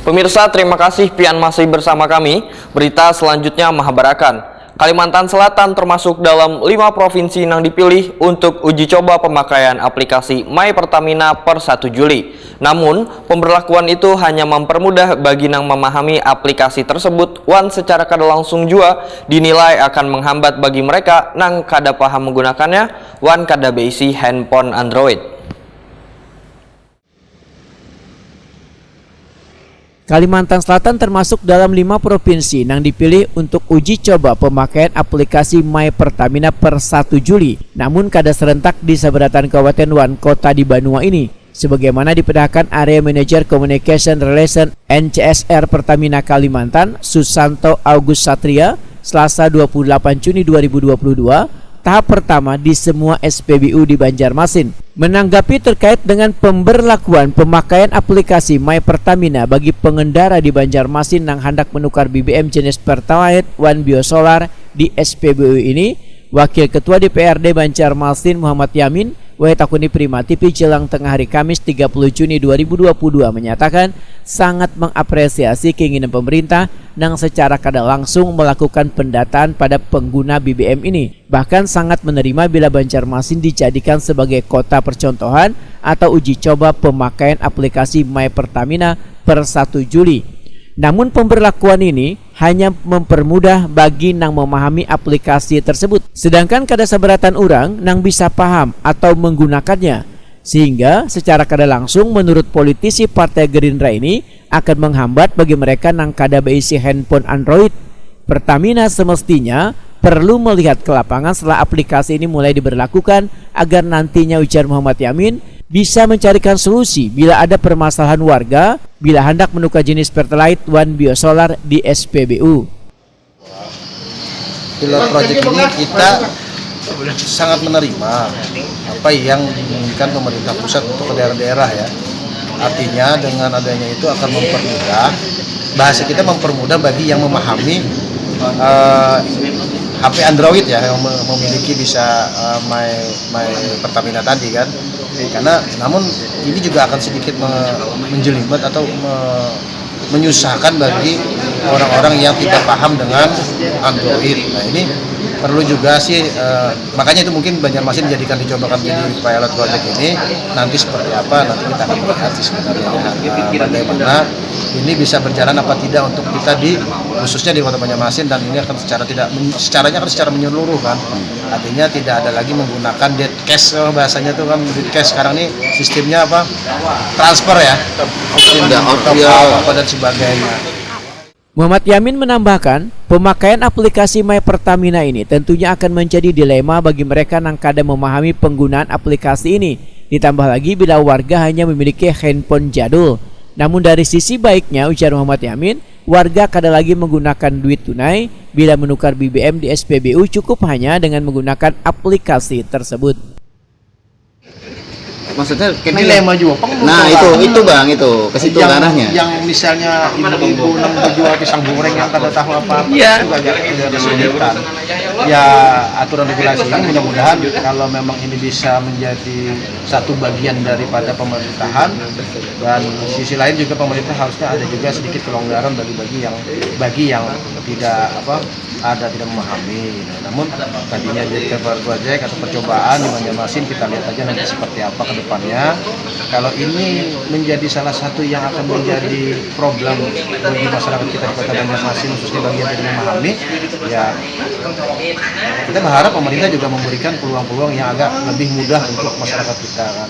Pemirsa, terima kasih pian masih bersama kami. Berita selanjutnya Mahabarakan. Kalimantan Selatan termasuk dalam 5 provinsi yang dipilih untuk uji coba pemakaian aplikasi My Pertamina per 1 Juli. Namun, pemberlakuan itu hanya mempermudah bagi yang memahami aplikasi tersebut, wan secara kada langsung jua dinilai akan menghambat bagi mereka nang kada paham menggunakannya, wan kada beisi handphone Android. Kalimantan Selatan termasuk dalam 5 provinsi yang dipilih untuk uji coba pemakaian aplikasi My Pertamina per 1 Juli. Namun kada serentak di seberatan Kabupaten Wan Kota di Banua ini. Sebagaimana dipedahkan Area Manager Communication Relation NCSR Pertamina Kalimantan, Susanto August Satria, Selasa 28 Juni 2022, tahap pertama di semua SPBU di Banjarmasin. Menanggapi terkait dengan pemberlakuan pemakaian aplikasi My Pertamina bagi pengendara di Banjarmasin yang hendak menukar BBM jenis Pertalite wan biosolar di SPBU ini, Wakil Ketua DPRD Banjarmasin Muhammad Yamin Wahitakuni Prima TV jelang tengah hari Kamis 30 Juni 2022 menyatakan sangat mengapresiasi keinginan pemerintah yang secara kada langsung melakukan pendataan pada pengguna BBM ini. Bahkan sangat menerima bila Banjarmasin dijadikan sebagai kota percontohan atau uji coba pemakaian aplikasi My Pertamina per 1 Juli. Namun pemberlakuan ini hanya mempermudah bagi nang memahami aplikasi tersebut. Sedangkan kada seberatan orang nang bisa paham atau menggunakannya. Sehingga secara kada langsung menurut politisi Partai Gerindra ini akan menghambat bagi mereka nang kada beisi handphone Android. Pertamina semestinya perlu melihat ke lapangan setelah aplikasi ini mulai diberlakukan agar nantinya, ujar Muhammad Yamin, bisa mencarikan solusi bila ada permasalahan warga bila hendak menukar jenis Pertalite wan biosolar di SPBU. Pilot project ini kita sangat menerima apa yang diinginkan pemerintah pusat untuk ke daerah-daerah ya. Artinya dengan adanya itu akan mempermudah, bahasa kita mempermudah bagi yang memahami HP Android ya, yang memiliki bisa My Pertamina tadi kan. Karena namun ini juga akan sedikit menjelimet atau menyusahkan bagi orang-orang yang tidak paham dengan Android. Nah ini perlu juga sih, makanya itu mungkin Banjarmasin dijadikan dicobakan di pilot project ini. Nanti seperti apa, nanti kita akan melihat sih sebenarnya bagaimana ini bisa berjalan apa tidak untuk kita khususnya di Kota Banjarmasin, dan ini akan secaranya akan secara menyeluruh kan. Artinya tidak ada lagi menggunakan dead cash, bahasanya tuh kan dead cash. Sekarang ini sistemnya apa? Transfer ya. Apa dan sebagainya. Muhammad Yamin menambahkan, pemakaian aplikasi My Pertamina ini tentunya akan menjadi dilema bagi mereka yang kada memahami penggunaan aplikasi ini. Ditambah lagi bila warga hanya memiliki handphone jadul. Namun dari sisi baiknya, ujar Muhammad Yamin, warga kada lagi menggunakan duit tunai bila menukar BBM di SPBU, cukup hanya dengan menggunakan aplikasi tersebut. Maksudnya dilema juga. Nah itu bang, itu ke situ arahnya. Yang misalnya ibu-ibu yang berjual pisang goreng yang kada tahu apa-apa, itu agak kesulitan. Ya aturan regulasi ini mudah-mudahan kalau memang ini bisa menjadi satu bagian daripada pemerintahan, dan sisi lain juga pemerintah harusnya ada juga sedikit kelonggaran bagi yang tidak memahami. Namun tadinya jadi project atau percobaan di Banjarmasin, kita lihat aja nanti seperti apa ke depannya. Kalau ini menjadi salah satu yang akan menjadi problem bagi masyarakat kita di Kota Banjarmasin, khususnya bagi yang tidak memahami, ya kita berharap pemerintah juga memberikan peluang-peluang yang agak lebih mudah untuk masyarakat kita kan.